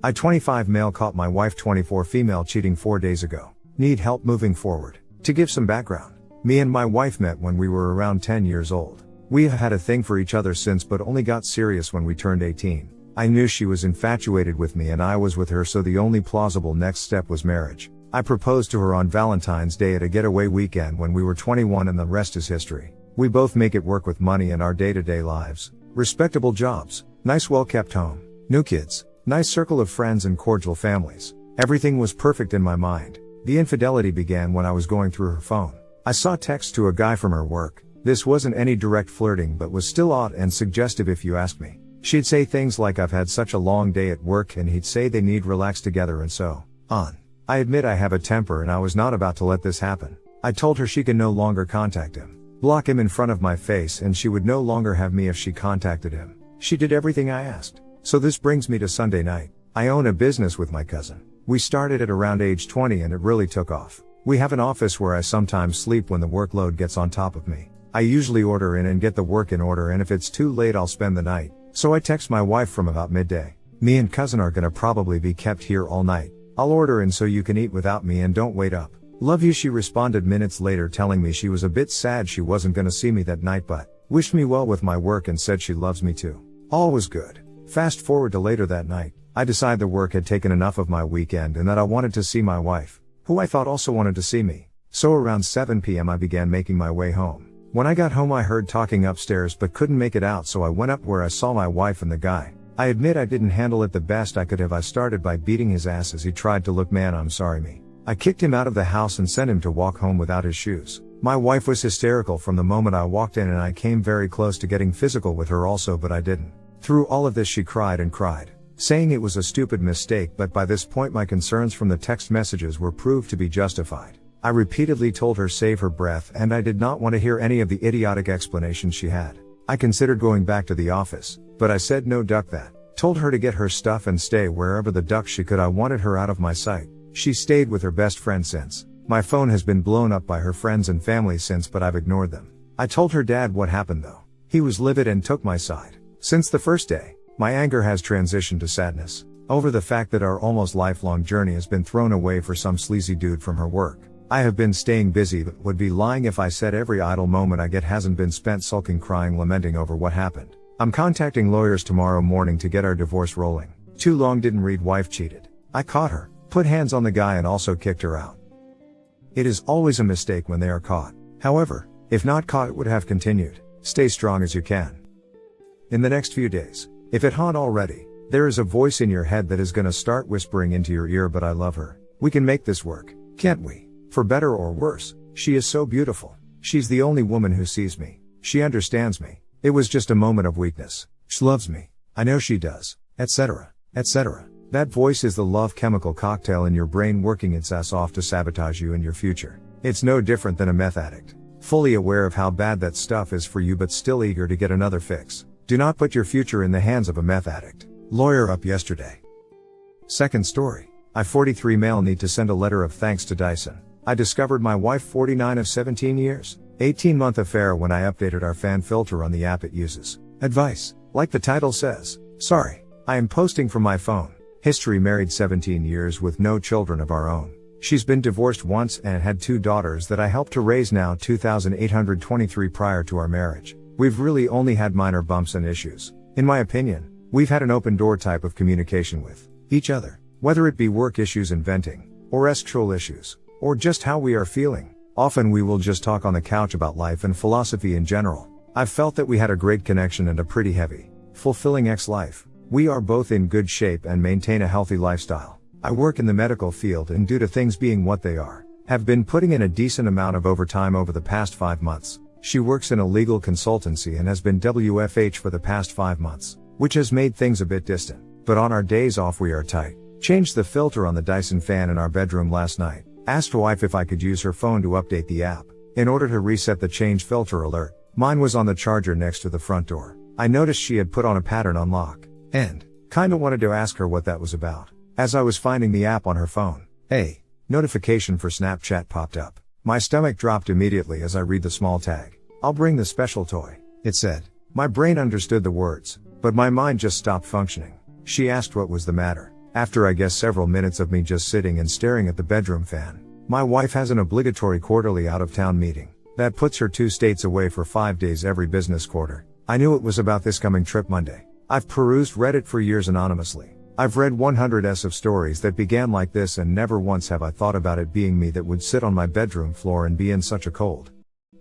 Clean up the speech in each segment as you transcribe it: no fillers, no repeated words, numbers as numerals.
I 25 male caught my wife 24 female cheating 4 days ago. Need help moving forward. To give some background, me and my wife met when we were around 10 years old. We have had a thing for each other since but only got serious when we turned 18. I knew she was infatuated with me and I was with her, so the only plausible next step was marriage. I proposed to her on Valentine's Day at a getaway weekend when we were 21 and the rest is history. We both make it work with money and our day-to-day lives. Respectable jobs, nice well-kept home, new kids, nice circle of friends and cordial families. Everything was perfect in my mind. The infidelity began when I was going through her phone. I saw texts to a guy from her work. This wasn't any direct flirting but was still odd and suggestive if you ask me. She'd say things like I've had such a long day at work, and he'd say they need relax together and so on. I admit I have a temper and I was not about to let this happen. I told her she can no longer contact him. Block him in front of my face and she would no longer have me if she contacted him. She did everything I asked. So this brings me to Sunday night. I own a business with my cousin. We started at around age 20 and it really took off. We have an office where I sometimes sleep when the workload gets on top of me. I usually order in and get the work in order, and if it's too late I'll spend the night. So I text my wife from about midday. Me and cousin are gonna probably be kept here all night. I'll order in so you can eat without me and don't wait up. Love you. She responded minutes later telling me she was a bit sad she wasn't gonna see me that night but wished me well with my work and said she loves me too. All was good. Fast forward to later that night. I decided the work had taken enough of my weekend and that I wanted to see my wife, who I thought also wanted to see me. So around 7 p.m. I began making my way home. When I got home I heard talking upstairs but couldn't make it out, so I went up where I saw my wife and the guy. I admit I didn't handle it the best I could have. I started by beating his ass as he tried to look man I'm sorry me. I kicked him out of the house and sent him to walk home without his shoes. My wife was hysterical from the moment I walked in and I came very close to getting physical with her also, but I didn't. Through all of this she cried and cried, saying it was a stupid mistake, but by this point my concerns from the text messages were proved to be justified. I repeatedly told her save her breath and I did not want to hear any of the idiotic explanations she had. I considered going back to the office, but I said no, duck that. Told her to get her stuff and stay wherever the duck she could. I wanted her out of my sight. She stayed with her best friend since. My phone has been blown up by her friends and family since, but I've ignored them. I told her dad what happened though. He was livid and took my side. Since the first day, my anger has transitioned to sadness over the fact that our almost lifelong journey has been thrown away for some sleazy dude from her work. I have been staying busy but would be lying if I said every idle moment I get hasn't been spent sulking, crying, lamenting over what happened. I'm contacting lawyers tomorrow morning to get our divorce rolling. Too long didn't read wife cheated. I caught her, put hands on the guy and also kicked her out. It is always a mistake when they are caught. However, if not caught it would have continued. Stay strong as you can. In the next few days, if it haunt already, there is a voice in your head that is gonna start whispering into your ear, but I love her. We can make this work, can't we? For better or worse, she is so beautiful. She's the only woman who sees me. She understands me. It was just a moment of weakness. She loves me. I know she does, etc., etc. That voice is the love chemical cocktail in your brain working its ass off to sabotage you and your future. It's no different than a meth addict, fully aware of how bad that stuff is for you but still eager to get another fix. Do not put your future in the hands of a meth addict. Lawyer up yesterday. Second story. I 43 male need to send a letter of thanks to Dyson. I discovered my wife 49 of 17 years, 18-month affair when I updated our fan filter on the app it uses. Advice. Like the title says. Sorry. I am posting from my phone. History: married 17 years with no children of our own. She's been divorced once and had 2 daughters that I helped to raise, now 2,823 prior to our marriage. We've really only had minor bumps and issues. In my opinion, we've had an open door type of communication with each other. Whether it be work issues and venting, or sexual issues, or just how we are feeling. Often we will just talk on the couch about life and philosophy in general. I've felt that we had a great connection and a pretty heavy, fulfilling ex-life. We are both in good shape and maintain a healthy lifestyle. I work in the medical field and due to things being what they are, have been putting in a decent amount of overtime over the past 5 months. She works in a legal consultancy and has been WFH for the past 5 months, which has made things a bit distant. But on our days off we are tight. Changed the filter on the Dyson fan in our bedroom last night. Asked wife if I could use her phone to update the app. In order to reset the change filter alert, mine was on the charger next to the front door. I noticed she had put on a pattern unlock, and kinda wanted to ask her what that was about. As I was finding the app on her phone, a notification for Snapchat popped up. My stomach dropped immediately as I read the small tag. I'll bring the special toy, it said. My brain understood the words, but my mind just stopped functioning. She asked what was the matter. After I guess several minutes of me just sitting and staring at the bedroom fan. My wife has an obligatory quarterly out-of-town meeting. That puts her 2 states away for 5 days every business quarter. I knew it was about this coming trip Monday. I've perused Reddit for years anonymously. I've read 100s of stories that began like this, and never once have I thought about it being me that would sit on my bedroom floor and be in such a cold,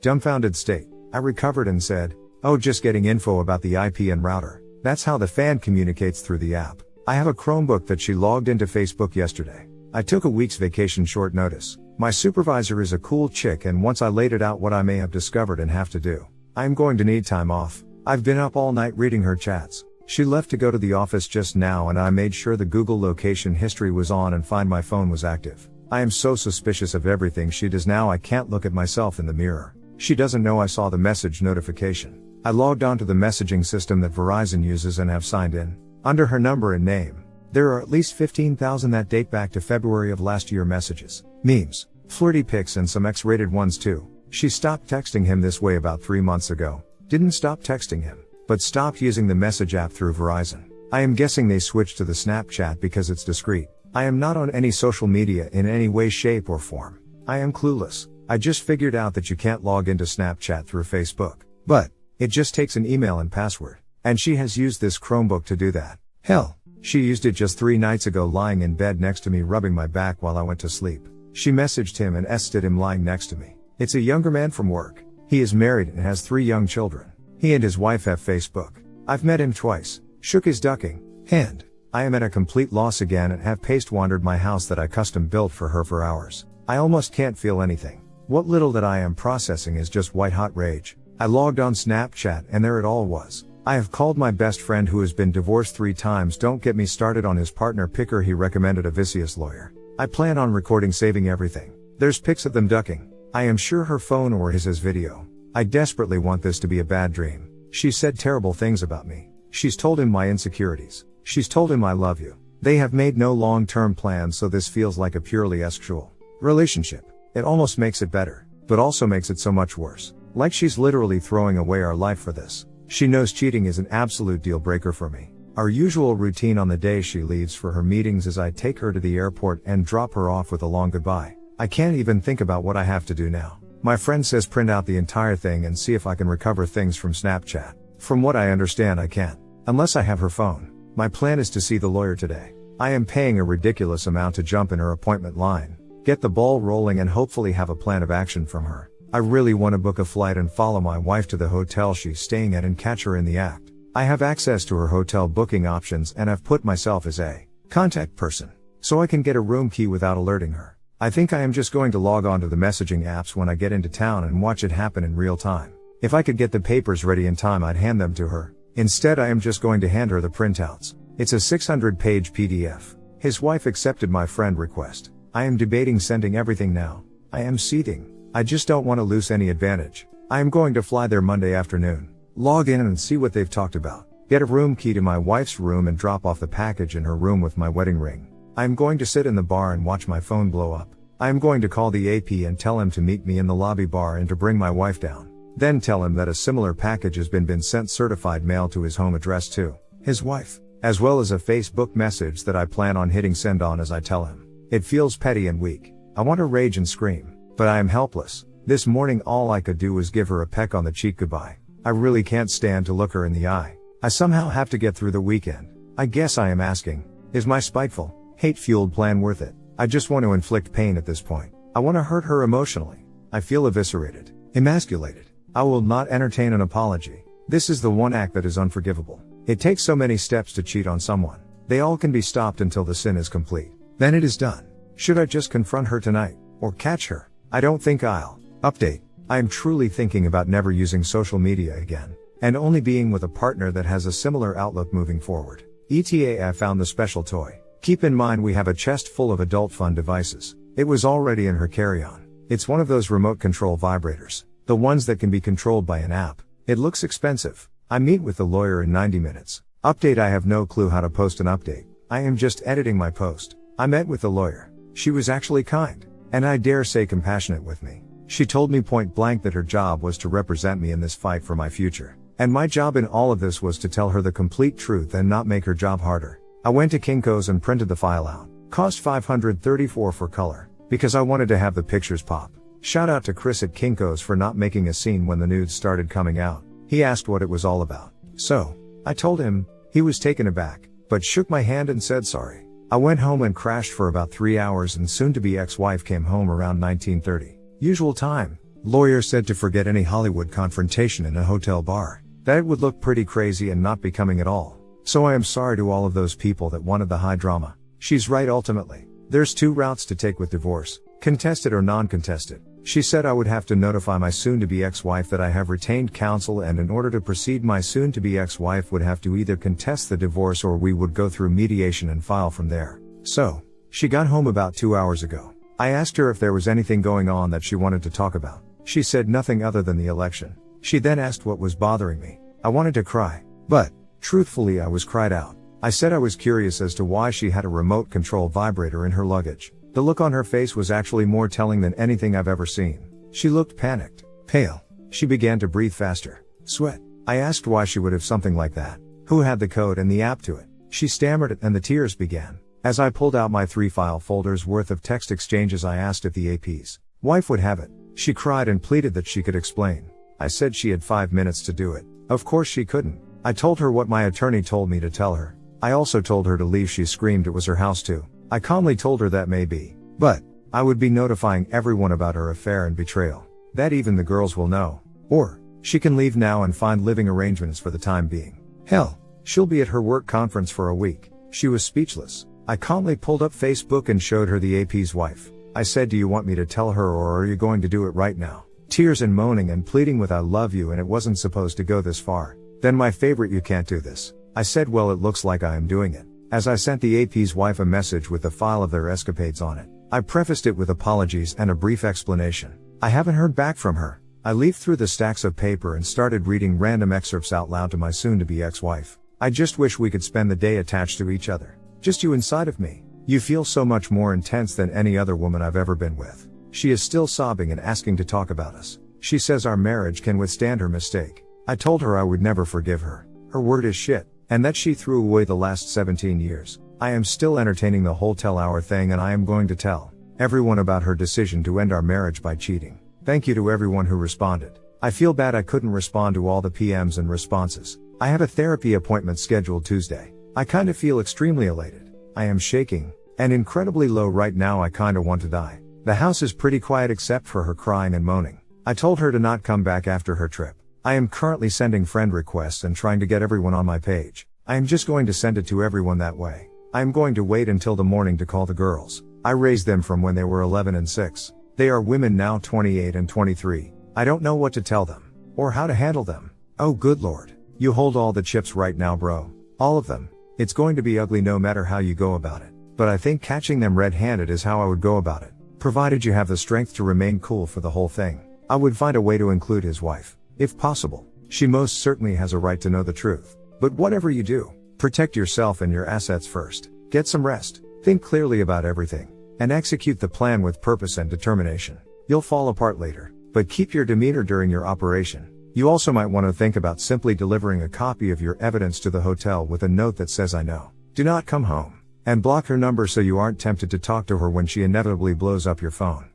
dumbfounded state. I recovered and said, "Oh, just getting info about the IP and router." That's how the fan communicates through the app. I have a Chromebook that she logged into Facebook yesterday. I took a week's vacation short notice. My supervisor is a cool chick, and once I laid it out what I may have discovered and have to do, I am going to need time off. I've been up all night reading her chats. She left to go to the office just now, and I made sure the Google location history was on and Find My Phone was active. I am so suspicious of everything she does now I can't look at myself in the mirror. She doesn't know I saw the message notification. I logged onto the messaging system that Verizon uses and have signed in. Under her number and name, there are at least 15,000 that date back to February of last year messages, memes, flirty pics, and some X-rated ones too. She stopped texting him this way about 3 months ago. Didn't stop texting him, but stopped using the message app through Verizon. I am guessing they switched to the Snapchat because it's discreet. I am not on any social media in any way, shape, or form. I am clueless. I just figured out that you can't log into Snapchat through Facebook. But it just takes an email and password. And she has used this Chromebook to do that. Hell, she used it just 3 nights ago lying in bed next to me rubbing my back while I went to sleep. She messaged him and ST'd him lying next to me. It's a younger man from work. He is married and has 3 young children. He and his wife have Facebook. I've met him twice, shook his ducking hand. I am at a complete loss again and have wandered my house that I custom built for her for hours. I almost can't feel anything. What little that I am processing is just white hot rage. I logged on Snapchat and there it all was. I have called my best friend who has been divorced 3 times. Don't get me started on his partner picker. He recommended a vicious lawyer. I plan on recording saving everything. There's pics of them ducking. I am sure her phone or his has video. I desperately want this to be a bad dream. She said terrible things about me. She's told him my insecurities. She's told him I love you. They have made no long-term plans, so this feels like a purely sexual relationship. It almost makes it better, but also makes it so much worse. Like she's literally throwing away our life for this. She knows cheating is an absolute deal breaker for me. Our usual routine on the day she leaves for her meetings is I take her to the airport and drop her off with a long goodbye. I can't even think about what I have to do now. My friend says print out the entire thing and see if I can recover things from Snapchat. From what I understand, I can't. Unless I have her phone. My plan is to see the lawyer today. I am paying a ridiculous amount to jump in her appointment line, get the ball rolling, and hopefully have a plan of action from her. I really want to book a flight and follow my wife to the hotel she's staying at and catch her in the act. I have access to her hotel booking options and have put myself as a contact person, so I can get a room key without alerting her. I think I am just going to log on to the messaging apps when I get into town and watch it happen in real time. If I could get the papers ready in time, I'd hand them to her. Instead, I am just going to hand her the printouts. It's a 600-page PDF. His wife accepted my friend request. I am debating sending everything now. I am seething. I just don't want to lose any advantage. I am going to fly there Monday afternoon. Log in and see what they've talked about. Get a room key to my wife's room and drop off the package in her room with my wedding ring. I am going to sit in the bar and watch my phone blow up. I am going to call the AP and tell him to meet me in the lobby bar and to bring my wife down. Then tell him that a similar package has been sent certified mail to his home address to his wife, as well as a Facebook message that I plan on hitting send on as I tell him. It feels petty and weak. I want to rage and scream, but I am helpless. This morning all I could do was give her a peck on the cheek goodbye. I really can't stand to look her in the eye. I somehow have to get through the weekend. I guess I am asking, is my spiteful, hate-fueled plan worth it? I just want to inflict pain at this point. I want to hurt her emotionally. I feel eviscerated, emasculated. I will not entertain an apology. This is the one act that is unforgivable. It takes so many steps to cheat on someone. They all can be stopped until the sin is complete. Then it is done. Should I just confront her tonight? Or catch her? I don't think I'll. Update. I am truly thinking about never using social media again, and only being with a partner that has a similar outlook moving forward. ETA, I found the special toy. Keep in mind we have a chest full of adult fun devices. It was already in her carry-on. It's one of those remote control vibrators. The ones that can be controlled by an app. It looks expensive. I meet with the lawyer in 90 minutes. Update, I have no clue how to post an update. I am just editing my post. I met with the lawyer. She was actually kind, and I dare say compassionate with me. She told me point blank that her job was to represent me in this fight for my future. And my job in all of this was to tell her the complete truth and not make her job harder. I went to Kinko's and printed the file out. Cost $534 for color, because I wanted to have the pictures pop. Shout out to Chris at Kinko's for not making a scene when the nudes started coming out. He asked what it was all about. So, I told him. He was taken aback, but shook my hand and said sorry. I went home and crashed for about 3 hours, and soon-to-be ex-wife came home around 19:30. Usual time. Lawyer said to forget any Hollywood confrontation in a hotel bar. That it would look pretty crazy and not becoming at all. So I am sorry to all of those people that wanted the high drama. She's right ultimately. There's 2 routes to take with divorce, contested or non-contested. She said I would have to notify my soon-to-be ex-wife that I have retained counsel, and in order to proceed my soon-to-be ex-wife would have to either contest the divorce or we would go through mediation and file from there. So, she got home about 2 hours ago. I asked her if there was anything going on that she wanted to talk about. She said nothing other than the election. She then asked what was bothering me. I wanted to cry, but, truthfully, I was cried out. I said I was curious as to why she had a remote control vibrator in her luggage. The look on her face was actually more telling than anything I've ever seen. She looked panicked, pale. She began to breathe faster, sweat. I asked why she would have something like that. Who had the code and the app to it? She stammered it and the tears began. As I pulled out my 3 file folders worth of text exchanges, I asked if the AP's wife would have it. She cried and pleaded that she could explain. I said she had 5 minutes to do it. Of course she couldn't. I told her what my attorney told me to tell her. I also told her to leave. She screamed it was her house too. I calmly told her that may be, but I would be notifying everyone about her affair and betrayal. That even the girls will know. Or, she can leave now and find living arrangements for the time being. Hell, she'll be at her work conference for a week. She was speechless. I calmly pulled up Facebook and showed her the AP's wife. I said, do you want me to tell her or are you going to do it right now? Tears and moaning and pleading with I love you, and it wasn't supposed to go this far. Then my favorite, you can't do this. I said, well, it looks like I am doing it. As I sent the AP's wife a message with the file of their escapades on it, I prefaced it with apologies and a brief explanation. I haven't heard back from her. I leafed through the stacks of paper and started reading random excerpts out loud to my soon-to-be ex-wife. I just wish we could spend the day attached to each other. Just you inside of me. You feel so much more intense than any other woman I've ever been with. She is still sobbing and asking to talk about us. She says our marriage can withstand her mistake. I told her I would never forgive her. Her word is shit. And that she threw away the last 17 years. I am still entertaining the whole tell our thing, and I am going to tell everyone about her decision to end our marriage by cheating. Thank you to everyone who responded. I feel bad I couldn't respond to all the PMs and responses. I have a therapy appointment scheduled Tuesday. I kinda feel extremely elated. I am shaking and incredibly low right now. I kinda want to die. The house is pretty quiet except for her crying and moaning. I told her to not come back after her trip. I am currently sending friend requests and trying to get everyone on my page. I am just going to send it to everyone that way. I am going to wait until the morning to call the girls. I raised them from when they were 11 and 6. They are women now, 28 and 23. I don't know what to tell them, or how to handle them. Oh good lord. You hold all the chips right now, bro. All of them. It's going to be ugly no matter how you go about it. But I think catching them red-handed is how I would go about it. Provided you have the strength to remain cool for the whole thing. I would find a way to include his wife. If possible. She most certainly has a right to know the truth. But whatever you do, protect yourself and your assets first. Get some rest. Think clearly about everything. And execute the plan with purpose and determination. You'll fall apart later, but keep your demeanor during your operation. You also might want to think about simply delivering a copy of your evidence to the hotel with a note that says I know. Do not come home. And block her number so you aren't tempted to talk to her when she inevitably blows up your phone.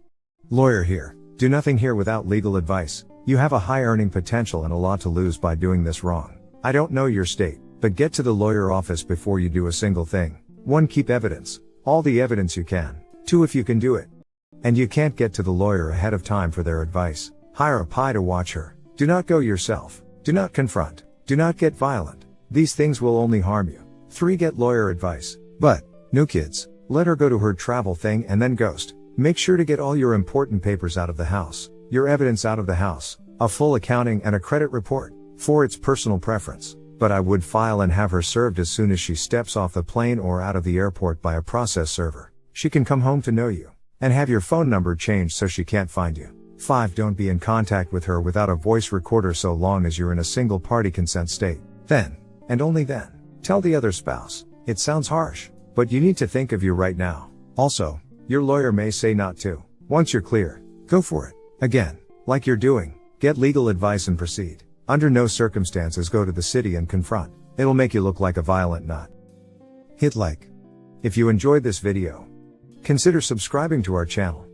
Lawyer here. Do nothing here without legal advice. You have a high earning potential and a lot to lose by doing this wrong. I don't know your state, but get to the lawyer office before you do a single thing. 1. Keep evidence. All the evidence you can. 2. If you can do it. And you can't get to the lawyer ahead of time for their advice. Hire a PI to watch her. Do not go yourself. Do not confront. Do not get violent. These things will only harm you. 3. Get lawyer advice. But, no kids. Let her go to her travel thing and then ghost. Make sure to get all your important papers out of the house. Your evidence out of the house. A full accounting and a credit report. 4. It's personal preference. But I would file and have her served as soon as she steps off the plane or out of the airport by a process server. She can come home to know you. And have your phone number changed so she can't find you. 5. Don't be in contact with her without a voice recorder so long as you're in a single party consent state. Then, and only then, tell the other spouse. It sounds harsh, but you need to think of you right now. Also, your lawyer may say not to. Once you're clear, go for it. Again, like you're doing, get legal advice and proceed. Under no circumstances go to the city and confront. It'll make you look like a violent nut. Hit like. If you enjoyed this video, consider subscribing to our channel.